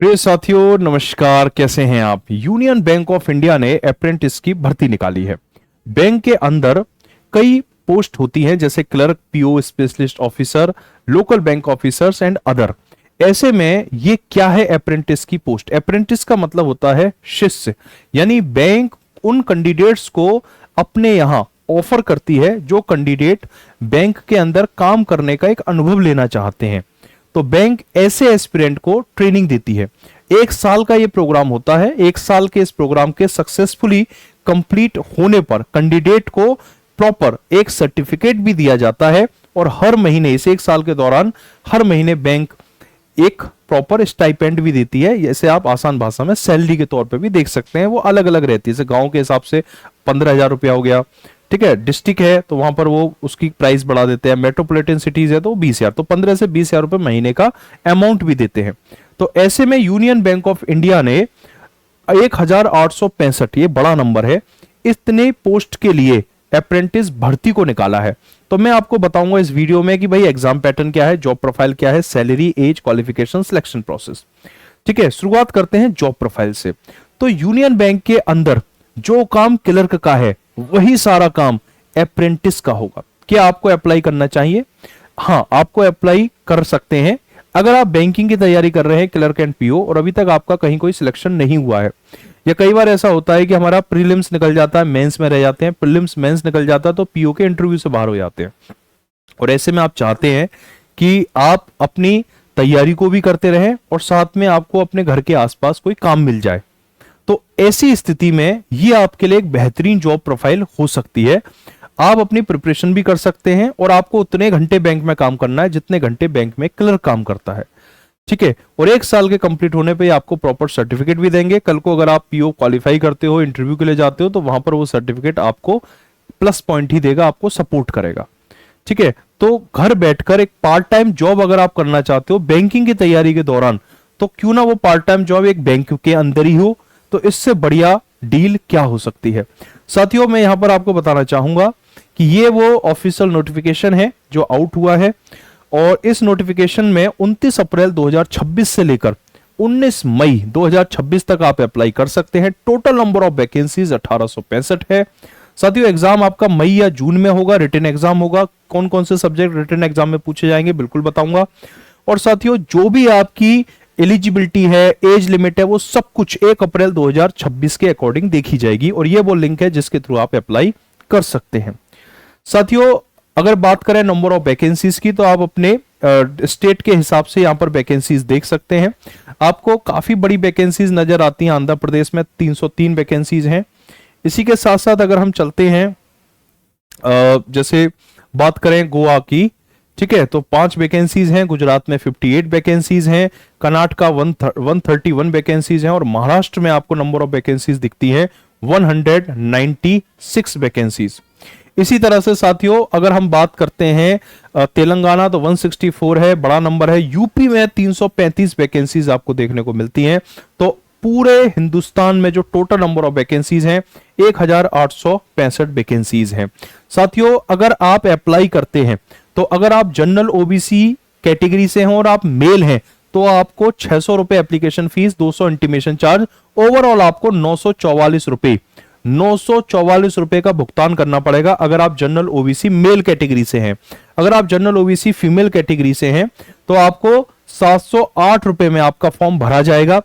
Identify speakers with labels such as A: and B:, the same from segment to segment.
A: प्रिय साथियों, नमस्कार। कैसे हैं आप? यूनियन बैंक ऑफ इंडिया ने अप्रेंटिस की भर्ती निकाली है। बैंक के अंदर कई पोस्ट होती हैं, जैसे clerk, PO, specialist officer, local bank officers and other. ऐसे में ये क्या है अप्रेंटिस की पोस्ट? अप्रेंटिस का मतलब होता है शिष्य, यानी बैंक उन कैंडिडेट्स को अपने यहां ऑफर करती है जो कैंडिडेट बैंक के अंदर काम करने का एक अनुभव लेना चाहते हैं। तो बैंक ऐसे एस्पिरेंट को ट्रेनिंग देती है। 1 साल का ये प्रोग्राम होता है। 1 साल के इस प्रोग्राम के सक्सेसफुली कंप्लीट होने पर कैंडिडेट को प्रॉपर एक सर्टिफिकेट भी दिया जाता है और हर महीने, इस 1 साल के दौरान हर महीने बैंक एक प्रॉपर स्टाइपेंड भी देती है। जैसे आप आसान भाषा में सैलरी के तौर पे भी देख सकते हैं। वो अलग अलग रहती है, जैसे गांव के हिसाब से 15,000 रुपया हो गया, ठीक है। डिस्ट्रिक्ट है तो वहां पर वो उसकी प्राइस बढ़ा देते हैं। मेट्रोपॉलिटन सिटीज है तो 20,000, तो 15 से 20,000 रुपए महीने का अमाउंट भी देते हैं। तो ऐसे में यूनियन बैंक ऑफ इंडिया ने 1,865, ये बड़ा नंबर है, इतने पोस्ट के लिए अप्रेंटिस भर्ती को निकाला है। तो मैं आपको बताऊंगा इस वीडियो में कि भाई एग्जाम पैटर्न क्या है, जॉब प्रोफाइल क्या है, salary, age, qualification, selection process. ठीक है, शुरुआत करते हैं जॉब प्रोफाइल से। तो यूनियन बैंक के अंदर जो काम क्लर्क का है वही सारा काम अप्रेंटिस का होगा। क्या आपको अप्लाई करना चाहिए? हाँ, आपको अप्लाई कर सकते हैं अगर आप बैंकिंग की तैयारी कर रहे हैं, क्लर्क एंड पीओ, और अभी तक आपका कहीं कोई सिलेक्शन नहीं हुआ है। या कई बार ऐसा होता है कि हमारा प्रीलिम्स निकल जाता है, मेंस में रह जाते हैं, प्रीलिम्स मेंस निकल जाता है तो पीओ के इंटरव्यू से बाहर हो जाते हैं। और ऐसे में आप चाहते हैं कि आप अपनी तैयारी को भी करते रहें और साथ में आपको अपने घर के आसपास कोई काम मिल जाए। तो ऐसी स्थिति में ये आपके लिए एक बेहतरीन जॉब प्रोफाइल हो सकती है। आप अपनी प्रिपरेशन भी कर सकते हैं और आपको उतने घंटे बैंक में काम करना है जितने घंटे बैंक में क्लर्क काम करता है। ठीक है, और 1 साल के कंप्लीट होने पे आपको प्रॉपर सर्टिफिकेट भी देंगे। कल को अगर आप पीओ क्वालिफाई करते हो, इंटरव्यू के लिए जाते हो, तो वहां पर वो सर्टिफिकेट आपको प्लस पॉइंट ही देगा, आपको सपोर्ट करेगा। ठीक है, तो घर बैठकर एक पार्ट टाइम जॉब अगर आप करना चाहते हो बैंकिंग की तैयारी के दौरान, तो क्यों ना वो पार्ट टाइम जॉब एक बैंक के अंदर ही हो। तो इससे बढ़िया डील क्या हो सकती है? साथियों, मैं यहां पर आपको बताना चाहूंगा कि ये वो ऑफिशियल नोटिफिकेशन है जो आउट हुआ है, और इस नोटिफिकेशन में 29 अप्रैल 2026 से लेकर 19 मई 2026 तक आप अप्लाई कर सकते हैं। टोटल नंबर ऑफ वैकेंसीज 1865 है। साथियों, एग्जाम आपका मई या जून में होगा, रिटन एग्जाम होगा। कौन कौन से सब्जेक्ट रिटन एग्जाम में पूछे जाएंगे बिल्कुल बताऊंगा। और साथियों, जो भी आपकी एलिजिबिलिटी है, एज लिमिट है, वो सब कुछ 1 अप्रैल 2026 के अकॉर्डिंग देखी जाएगी, और ये वो लिंक है जिसके थ्रू आप अप्लाई कर सकते हैं। साथियों, अगर बात करें नंबर ऑफ वैकेंसीज की, तो आप अपने स्टेट के हिसाब से यहां पर वैकेंसीज देख सकते हैं। आपको काफी बड़ी वैकेंसीज नजर आती हैं। आंध्र प्रदेश में 303 वैकेंसीज हैं। इसी के साथ साथ अगर हम चलते हैं, जैसे बात करें गोवा की, ठीक है, तो 5 वैकेंसीज हैं। गुजरात में 58 वैकेंसीज हैं। कर्नाटका 131 वैकेंसीज हैं, और महाराष्ट्र में आपको नंबर ऑफ वैकेंसीज दिखती है 196 वैकेंसीज। इसी तरह से साथियों, अगर हम बात करते हैं तेलंगाना, तो 164 है, बड़ा नंबर है। यूपी में 335 वैकेंसीज आपको देखने को मिलती हैं। तो पूरे हिंदुस्तान में जो टोटल नंबर ऑफ वैकेंसीज हैं 1,865 वैकेंसीज हैं। साथियों, अगर आप अप्लाई करते हैं, तो अगर आप जनरल ओबीसी कैटेगरी से हैं और आप मेल हैं, तो आपको 600 रुपए application fees, 200 intimation charge, overall आपको 944 रुपए का भुगतान करना पड़ेगा अगर आप जनरल ओबीसी मेल कैटेगरी से हैं। अगर आप जनरल ओबीसी फीमेल कैटेगरी से हैं तो आपको 708 रुपए में आपका फॉर्म भरा जाएगा।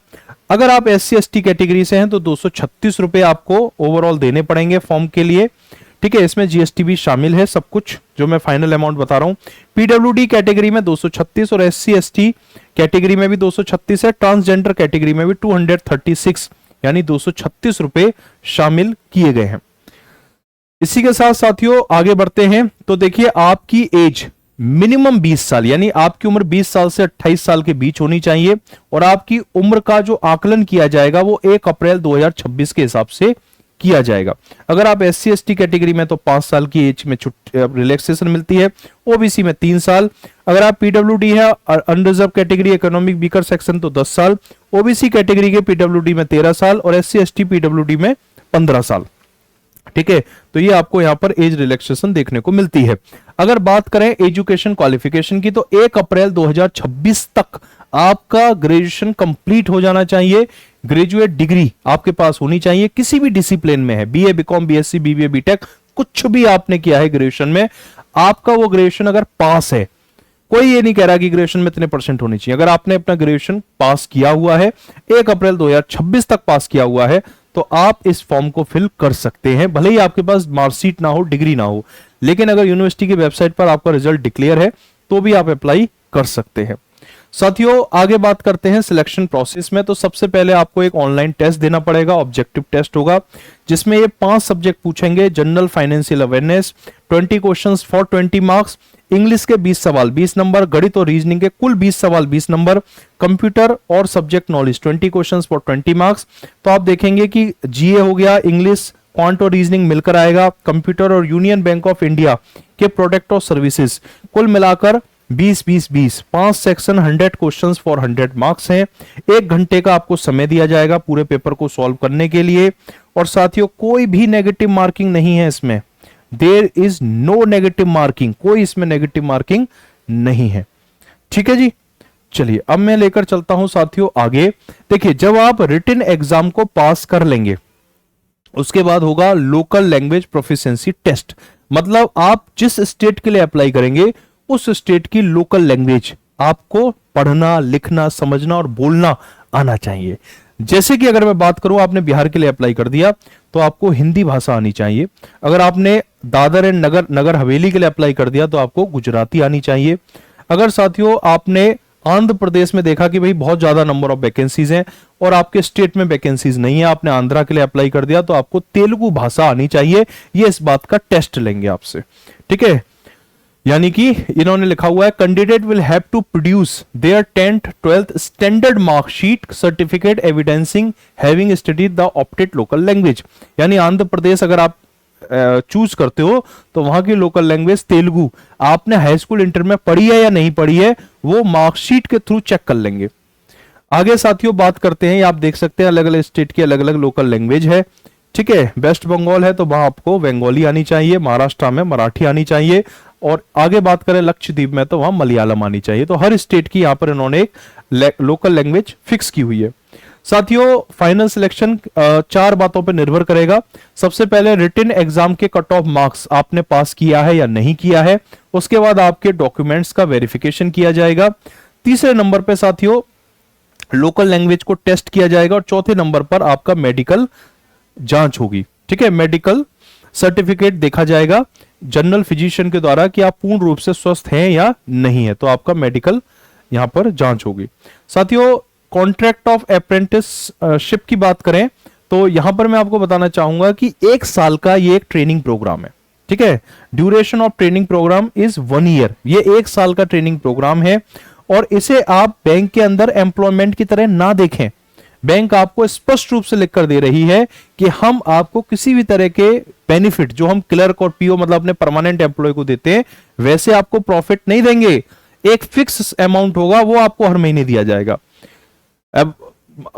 A: अगर आप एससी एसटी कैटेगरी से हैं तो 236 रुपए आपको ओवरऑल देने पड़ेंगे फॉर्म के लिए। ठीक है, इसमें जीएसटी भी शामिल है, सब कुछ जो मैं फाइनल अमाउंट बता रहा हूं। पीडब्ल्यूडी कैटेगरी में 236 और एससी एसटी कैटेगरी में भी 236 है। ट्रांसजेंडर कैटेगरी में भी 236 यानी 236 रुपए शामिल किए गए हैं। इसी के साथ साथियों आगे बढ़ते हैं, तो देखिए आपकी एज मिनिमम 20 साल, यानी आपकी उम्र 20 साल से 28 साल के बीच होनी चाहिए, और आपकी उम्र का जो आकलन किया जाएगा वो 1 अप्रैल 2026 के हिसाब से किया जाएगा। अगर आप एससी एसटी कैटेगरी में तो 5 साल की एज में रिलैक्सेशन मिलती है, ओबीसी में 3 साल। अगर आप पीडब्ल्यूडी है, unreserved category, economic weaker section, तो 10 साल। ओबीसी कैटेगरी के पीडब्ल्यूडी में 13 साल और एससी एसटी पीडब्ल्यूडी में 15 साल। ठीक है, तो ये आपको यहां पर एज रिलैक्सेशन देखने को मिलती है। अगर बात करें एजुकेशन क्वालिफिकेशन की, तो 1 अप्रैल 2026 तक आपका ग्रेजुएशन कंप्लीट हो जाना चाहिए, ग्रेजुएट डिग्री आपके पास होनी चाहिए, किसी भी डिसिप्लिन में है, BA, BCom, BSc, BBA, BTech, कुछ भी आपने किया है ग्रेजुएशन में, आपका वो ग्रेजुएशन अगर पास है, कोई ये नहीं कह रहा कि ग्रेजुएशन में इतने परसेंट होनी चाहिए, अगर आपने अपना ग्रेजुएशन पास किया हुआ है, 1 अप्रैल 2026 तक पास किया हुआ है, तो आप इस फॉर्म को फिल कर सकते हैं, भले ही आपके पास मार्कशीट ना हो, डिग्री ना हो, लेकिन अगर यूनिवर्सिटी की वेबसाइट पर आपका रिजल्ट डिक्लेयर है तो भी आप अप्लाई कर सकते हैं। साथियों, आगे बात करते हैं सिलेक्शन प्रोसेस में। तो सबसे पहले आपको एक ऑनलाइन टेस्ट देना पड़ेगा, ऑब्जेक्टिव टेस्ट होगा, जिसमें ये 5 सब्जेक्ट पूछेंगे। General financial awareness, 20 questions for 20 marks, English के 20 सवाल 20 नंबर, गणित और रीजनिंग के कुल 20 सवाल 20 नंबर, कंप्यूटर और subject knowledge 20 questions for 20 marks. तो आप देखेंगे कि जीए हो गया, इंग्लिश, क्वांट और रीजनिंग मिलकर आएगा, कंप्यूटर और यूनियन बैंक ऑफ इंडिया के प्रोडक्ट और सर्विसेज, कुल मिलाकर 20-20-20, 5 सेक्शन, 100 क्वेश्चंस फॉर 100 मार्क्स हैं। 1 घंटे का आपको समय दिया जाएगा पूरे पेपर को सॉल्व करने के लिए। और साथियों, कोई भी नेगेटिव मार्किंग नहीं है इसमें, there is no negative marking, कोई इसमें नेगेटिव मार्किंग नहीं है। ठीक है जी, चलिए अब मैं लेकर चलता हूं साथियों आगे। देखिए, जब आप रिटन एग्जाम को पास कर लेंगे, उसके बाद होगा लोकल लैंग्वेज प्रोफिशिएंसी टेस्ट। मतलब आप जिस स्टेट के लिए अप्लाई करेंगे, उस स्टेट की लोकल लैंग्वेज आपको पढ़ना, लिखना, समझना और बोलना आना चाहिए। जैसे कि अगर मैं बात करूं, आपने बिहार के लिए अप्लाई कर दिया तो आपको हिंदी भाषा आनी चाहिए। अगर आपने दादर एंड नगर हवेली के लिए अप्लाई कर दिया तो आपको गुजराती आनी चाहिए। अगर साथियों आपने आंध्र प्रदेश में देखा कि भाई बहुत ज्यादा नंबर ऑफ वैकेंसीज हैं और आपके स्टेट में वैकेंसीज नहीं है, आपने आंध्रा के लिए अप्लाई कर दिया, तो आपको तेलुगु भाषा आनी चाहिए। ये इस बात का टेस्ट लेंगे आपसे, ठीक है। यानी कि इन्होंने लिखा हुआ है, candidate will have to produce their 10th 12th standard marksheet certificate evidencing having studied the opted local language. यानी आंध्र प्रदेश अगर आप चूज करते हो तो वहां की लोकल लैंग्वेज तेलुगु आपने हाई स्कूल इंटर में पढ़ी है या नहीं पढ़ी है, वो मार्कशीट के थ्रू चेक कर लेंगे। आगे साथियों बात करते हैं, आप देख सकते हैं अलग अलग स्टेट की अलग अलग लोकल लैंग्वेज है, ठीक है। वेस्ट बंगाल है तो वहां आपको बंगाली आनी चाहिए, महाराष्ट्र में मराठी आनी चाहिए, और आगे बात करें लक्षद्वीप में तो वहां मलयालम आनी चाहिए। तो हर स्टेट की यहां पर इन्होंने एक लोकल लैंग्वेज फिक्स की हुई है। साथियों, फाइनल सिलेक्शन 4 बातों पर निर्भर करेगा। सबसे पहले रिटन एग्जाम के कट ऑफ मार्क्स आपने पास किया है या नहीं किया है, उसके बाद आपके डॉक्यूमेंट्स का वेरिफिकेशन किया जाएगा। तीसरे नंबर पे साथियों लोकल लैंग्वेज को टेस्ट किया जाएगा, और चौथे नंबर पर आपका मेडिकल जांच होगी, ठीक है। मेडिकल सर्टिफिकेट देखा जाएगा जनरल फिजिशियन के द्वारा कि आप पूर्ण रूप से स्वस्थ हैं या नहीं है, तो आपका मेडिकल यहां पर जांच होगी। साथियों, कॉन्ट्रैक्ट ऑफ अप्रेंटिसशिप की बात करें तो यहां पर मैं आपको बताना चाहूंगा कि 1 साल का ये एक ट्रेनिंग प्रोग्राम है, ठीक है। Duration of training program is 1 year, ये 1 साल का ट्रेनिंग प्रोग्राम है, और इसे आप बैंक के अंदर एम्प्लॉयमेंट की तरह ना देखें। बैंक आपको स्पष्ट रूप से लिखकर दे रही है कि हम आपको किसी भी तरह के बेनिफिट जो हम क्लर्क और पीओ मतलब अपने परमानेंट एम्प्लॉय को देते हैं, वैसे आपको प्रॉफिट नहीं देंगे। एक फिक्स अमाउंट होगा, वो आपको हर महीने दिया जाएगा। अब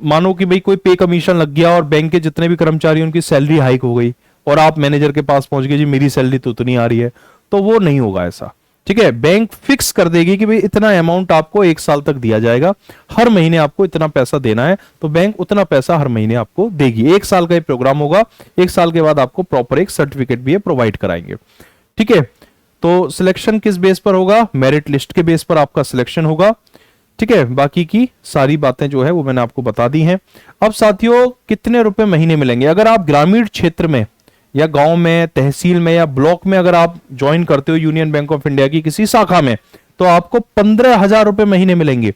A: मानो कि भाई कोई पे कमीशन लग गया और बैंक के जितने भी कर्मचारी उनकी सैलरी हाइक हो गई और आप मैनेजर के पास पहुंच गए, जी मेरी सैलरी तो उतनी आ रही है, तो वो नहीं होगा ऐसा, ठीक है। बैंक फिक्स कर देगी कि भाई इतना अमाउंट आपको 1 साल तक दिया जाएगा, हर महीने आपको इतना पैसा देना है, तो बैंक उतना पैसा हर महीने आपको देगी। 1 साल का ये प्रोग्राम होगा, 1 साल के बाद आपको प्रॉपर एक सर्टिफिकेट भी प्रोवाइड कराएंगे, ठीक है। तो सिलेक्शन किस बेस पर होगा? मेरिट लिस्ट के बेस पर आपका सिलेक्शन होगा, ठीक है। बाकी की सारी बातें जो है वो मैंने आपको बता दी हैं। अब साथियों, कितने रुपए महीने मिलेंगे? अगर आप ग्रामीण क्षेत्र में या गांव में, तहसील में या ब्लॉक में अगर आप ज्वाइन करते हो यूनियन बैंक ऑफ इंडिया की किसी शाखा में, तो आपको 15,000 रुपए महीने मिलेंगे।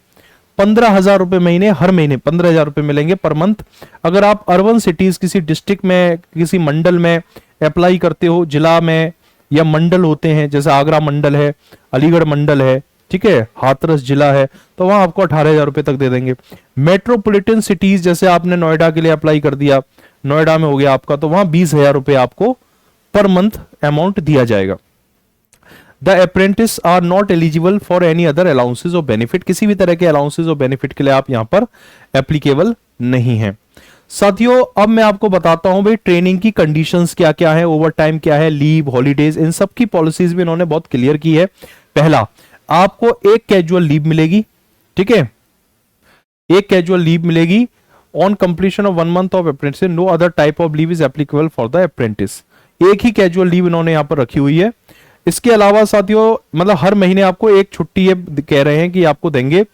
A: 15,000 रुपए महीने, हर महीने 15,000 रुपए मिलेंगे पर मंथ। अगर आप अर्बन सिटीज किसी डिस्ट्रिक्ट में, किसी मंडल में अप्लाई करते हो, जिला में या मंडल होते हैं, जैसे आगरा मंडल है, अलीगढ़ मंडल है, ठीक है, हाथरस जिला है, तो वहां आपको 18,000 रुपए तक दे देंगे। मेट्रोपॉलिटन सिटीज, जैसे आपने नोएडा के लिए अप्लाई कर दिया, नोएडा में हो गया आपका, तो वहां 20,000 रुपए आपको पर मंथ अमाउंट दिया जाएगा। The apprentice are not eligible for any other allowances और बेनिफिट, किसी भी तरह के अलाउंसेज और बेनिफिट के लिए आप यहां पर एप्लीकेबल नहीं है। साथियों, अब मैं आपको बताता हूं भाई ट्रेनिंग की कंडीशंस क्या क्या है, ओवर टाइम क्या है, लीव, हॉलीडेज, इन सब की पॉलिसीज भी इन्होंने बहुत क्लियर की है। पहला, आपको एक कैजुअल लीव मिलेगी, ठीक है, एक कैजुअल लीव मिलेगी on completion of 1 month of apprentice, no other type of leave is applicable for the apprentice. एक ही कैजुअल लीव इन्होंने यहां पर रखी हुई है। इसके अलावा साथियों मतलब हर महीने आपको एक छुट्टी ये कह रहे हैं कि आपको देंगे,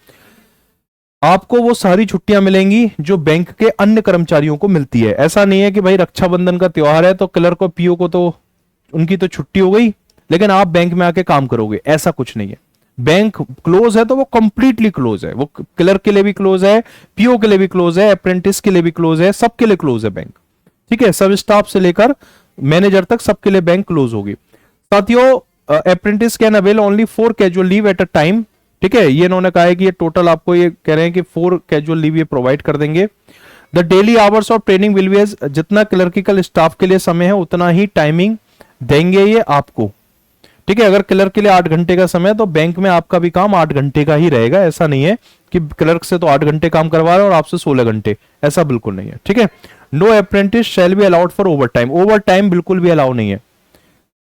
A: आपको वो सारी छुट्टियां मिलेंगी जो बैंक के अन्य कर्मचारियों को मिलती है। ऐसा नहीं है कि भाई रक्षाबंधन का त्योहार है तो क्लर्क और पीओ को तो उनकी तो छुट्टी हो गई लेकिन आप बैंक में आके काम करोगे, ऐसा कुछ नहीं है। बैंक क्लोज है तो वो कंप्लीटली क्लोज है, वो क्लर्क के लिए भी क्लोज है, पीओ के लिए भी क्लोज है, अप्रेंटिस के लिए भी क्लोज है, सबके लिए क्लोज है बैंक। ठीक है, सब स्टाफ से लेकर मैनेजर तक सबके लिए बैंक क्लोज होगी। साथियों apprentice can avail only 4 casual leave at a time. ठीक है, ये इन्होंने कहा है कि ये टोटल आपको ये कह रहे हैं कि 4 कैजुअल लीव ये प्रोवाइड कर देंगे। The daily hours of training will be as, जितना क्लर्किकल स्टाफ के लिए समय है उतना ही टाइमिंग देंगे ये आपको। ठीक है, अगर क्लर्क के लिए 8 घंटे का समय है तो बैंक में आपका भी काम 8 घंटे का ही रहेगा। ऐसा नहीं है कि क्लर्क से तो 8 घंटे काम करवा रहे हैं और आपसे 16 घंटे, ऐसा बिल्कुल नहीं है। ठीक है, no apprentice shall be allowed for over time, over time बिल्कुल भी अलाउ नहीं है।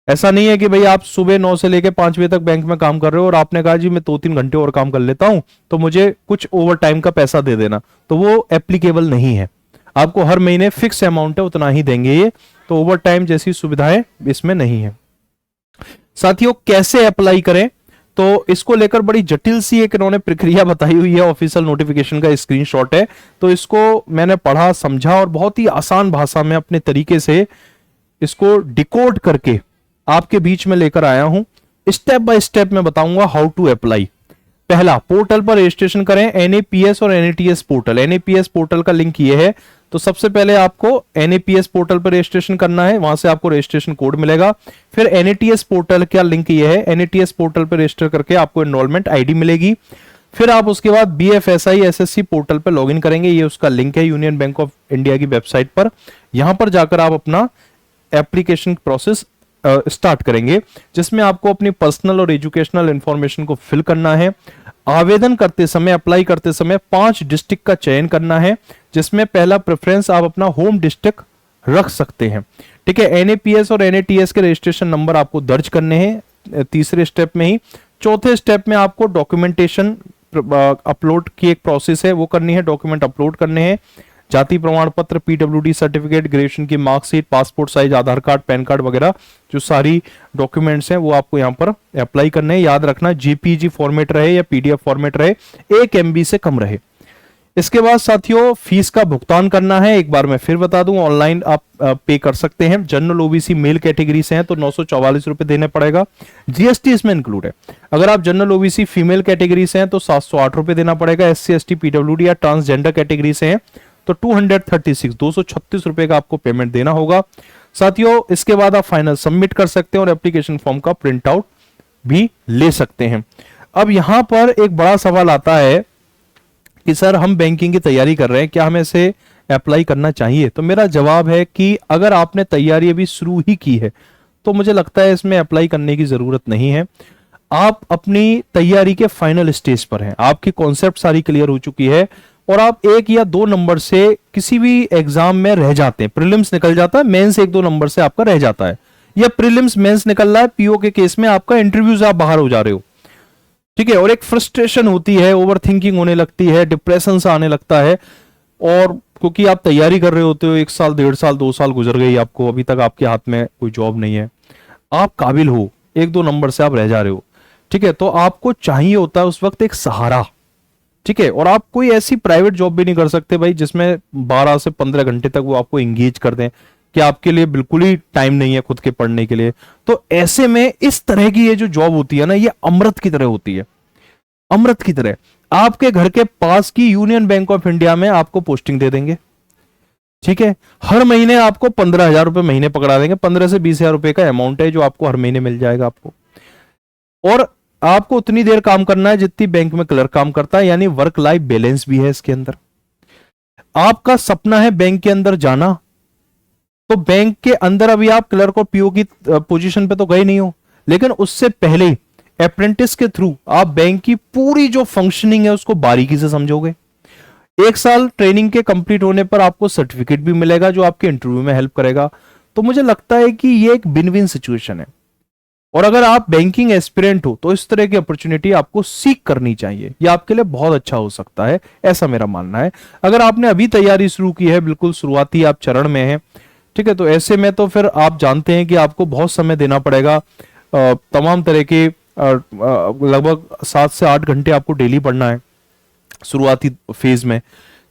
A: ऐसा नहीं है कि भाई आप सुबह 9 से लेकर 5 बजे तक बैंक में काम कर रहे हो और आपने कहा जी मैं 2-3 घंटे और काम कर लेता हूं तो मुझे कुछ ओवर टाइम का पैसा दे देना, तो वो एप्लीकेबल नहीं है। आपको हर महीने फिक्स अमाउंट है उतना ही देंगे ये, तो ओवर टाइम जैसी सुविधाएं इसमें नहीं है। साथियों कैसे अप्लाई करें, तो इसको लेकर बड़ी जटिल सी एक इन्होंने प्रक्रिया बताई हुई है, ऑफिशियल नोटिफिकेशन का स्क्रीनशॉट है, तो इसको मैंने पढ़ा समझा और बहुत ही आसान भाषा में अपने तरीके से इसको डिकोड करके आपके बीच में लेकर आया हूं। स्टेप बाय स्टेप मैं बताऊंगा हाउ टू अप्लाई। पहला, पोर्टल पर रजिस्ट्रेशन करें, एनएपीएस और एनएटीएस पोर्टल। एनएपीएस पोर्टल का लिंक ये है, तो सबसे पहले आपको एनएपीएस पोर्टल पर रजिस्ट्रेशन करना है, वहां से आपको रजिस्ट्रेशन कोड मिलेगा। फिर एनएटीएस पोर्टल का लिंक ये है, एनएटीएस पोर्टल पर रजिस्टर करके आपको एनरोलमेंट आईडी मिलेगी। फिर आप उसके बाद बीएफएसआई एसएससी पोर्टल पर लॉगिन करेंगे, ये उसका लिंक है यूनियन बैंक ऑफ इंडिया की वेबसाइट पर। यहां पर जाकर आप अपना एप्लीकेशन प्रोसेस स्टार्ट करेंगे, जिसमें आपको अपनी पर्सनल और एजुकेशनल इंफॉर्मेशन को फिल करना है। आवेदन करते समय, अप्लाई करते समय 5 डिस्ट्रिक्ट का चयन करना है, जिसमें पहला प्रेफरेंस आप अपना होम डिस्ट्रिक्ट रख सकते हैं। ठीक है, एनएपीएस और एनएटीएस के रजिस्ट्रेशन नंबर आपको दर्ज करने हैं तीसरे स्टेप में ही। चौथे स्टेप में आपको डॉक्यूमेंटेशन अपलोड की एक प्रोसेस है, वो करनी है, डॉक्यूमेंट अपलोड करने हैं। जाति प्रमाण पत्र, पीडब्ल्यूडी सर्टिफिकेट, ग्रेजुएशन की मार्कशीट, पासपोर्ट साइज, आधार कार्ड, पैन कार्ड वगैरह जो सारी डॉक्यूमेंट्स हैं वो आपको यहाँ पर अप्लाई करने हैं। याद रखना जेपीजी फॉर्मेट रहे या पीडीएफ फॉर्मेट रहे, 1 MB से कम रहे। इसके बाद साथियों फीस का भुगतान करना है, एक बार मैं फिर बता दूं, ऑनलाइन आप पे कर सकते हैं। जनरल ओबीसी मेल कैटेगरी से हैं तो 944 रुपए देने पड़ेगा, जीएसटी इसमें इंक्लूड है। अगर आप जनरल ओबीसी फीमेल कैटेगरी से हैं तो 708 रुपए देना पड़ेगा। एससी एसटी पीडब्ल्यूडी या ट्रांसजेंडर कैटेगरी से हैं तो 236 रुपए का आपको पेमेंट देना होगा। साथियों इसके बाद आप फाइनल सबमिट कर सकते हैं और एप्लीकेशन फॉर्म का प्रिंट आउट भी ले सकते हैं। अब यहां पर एक बड़ा सवाल आता है कि सर हम बैंकिंग की तैयारी कर रहे हैं, क्या हमें इसे अप्लाई करना चाहिए? तो मेरा जवाब है कि अगर आपने तैयारी अभी शुरू ही की है तो मुझे लगता है इसमें अप्लाई करने की जरूरत नहीं है। आप अपनी तैयारी के फाइनल स्टेज पर हैं, आपकी कॉन्सेप्ट सारी क्लियर हो चुकी है और आप 1 या 2 नंबर से किसी भी एग्जाम में रह जाते हैं, प्रीलिम्स निकल जाता है, मेंस 1-2 नंबर से आपका रह जाता है, या प्रीलिम्स मेंस निकल रहा है, पीओ के केस में आपका इंटरव्यू से आप बाहर हो जा रहे हो। ठीक है, और एक फ्रस्ट्रेशन होती है, ओवर थिंकिंग होने लगती है, डिप्रेशन सा आने लगता है, और क्योंकि आप तैयारी कर रहे होते हो, 1 साल 1.5 साल 2 साल गुजर गई आपको, अभी तक आपके हाथ में कोई जॉब नहीं है, आप काबिल हो, 1-2 नंबर से आप रह जा रहे हो। ठीक है, तो आपको चाहिए होता है उस वक्त एक सहारा। ठीक है, और आप कोई ऐसी प्राइवेट जॉब भी नहीं कर सकते भाई जिसमें 12 से 15 घंटे तक वो आपको एंगेज कर दें कि आपके लिए बिल्कुल ही टाइम नहीं है खुद के पढ़ने के लिए। तो ऐसे में इस तरह की ये जो जॉब होती है ना, ये अमृत की तरह होती है, अमृत की तरह। आपके घर के पास की यूनियन बैंक ऑफ इंडिया में आपको पोस्टिंग दे देंगे। ठीक है, हर महीने आपको 15,000 रुपए महीने पकड़ा देंगे, 15 से 20,000 रुपए का अमाउंट है जो आपको हर महीने मिल जाएगा आपको, और आपको उतनी देर काम करना है जितनी बैंक में क्लर्क काम करता है, यानी वर्क लाइफ बैलेंस भी है इसके अंदर। आपका सपना है बैंक के अंदर जाना, तो बैंक के अंदर अभी आप क्लर्क और पीओ की पोजीशन पे तो गए नहीं हो, लेकिन उससे पहले अप्रेंटिस के थ्रू आप बैंक की पूरी जो फंक्शनिंग है उसको बारीकी से समझोगे। 1 साल ट्रेनिंग के कंप्लीट होने पर आपको सर्टिफिकेट भी मिलेगा जो आपके इंटरव्यू में हेल्प करेगा। तो मुझे लगता है कि ये एक विन विन सिचुएशन है, और अगर आप बैंकिंग एस्पिरेंट हो तो इस तरह की अपॉर्चुनिटी आपको सीख करनी चाहिए, ये आपके लिए बहुत अच्छा हो सकता है, ऐसा मेरा मानना है। अगर आपने अभी तैयारी शुरू की है, बिल्कुल शुरुआती आप चरण में हैं, ठीक है, तो ऐसे में तो फिर आप जानते हैं कि आपको बहुत समय देना पड़ेगा। तमाम तरह के लगभग 7 से 8 घंटे आपको डेली पढ़ना है शुरुआती फेज में,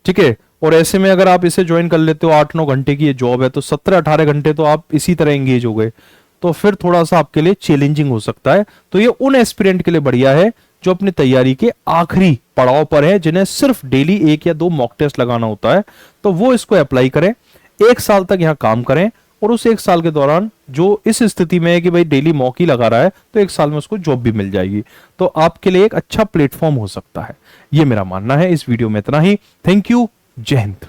A: ठीक है। और ऐसे में अगर आप इसे ज्वाइन कर लेते हो, 8-9 घंटे की ये जॉब है, तो 17-18 घंटे तो आप इसी तरह एंगेज हो गए, तो फिर थोड़ा सा आपके लिए चैलेंजिंग हो सकता है। तो ये उन एस्पिरेंट के लिए बढ़िया है जो अपनी तैयारी के आखिरी पड़ाव पर है, जिन्हें सिर्फ डेली 1 या 2 मॉक टेस्ट लगाना होता है, तो वो इसको अप्लाई करें, 1 साल तक यहाँ काम करें, और उस 1 साल के दौरान जो इस स्थिति में है कि भाई डेली मॉक ही लगा रहा है, तो 1 साल में उसको जॉब भी मिल जाएगी, तो आपके लिए एक अच्छा प्लेटफॉर्म हो सकता है, ये मेरा मानना है। इस वीडियो में इतना ही। Thank you. जय हिंद।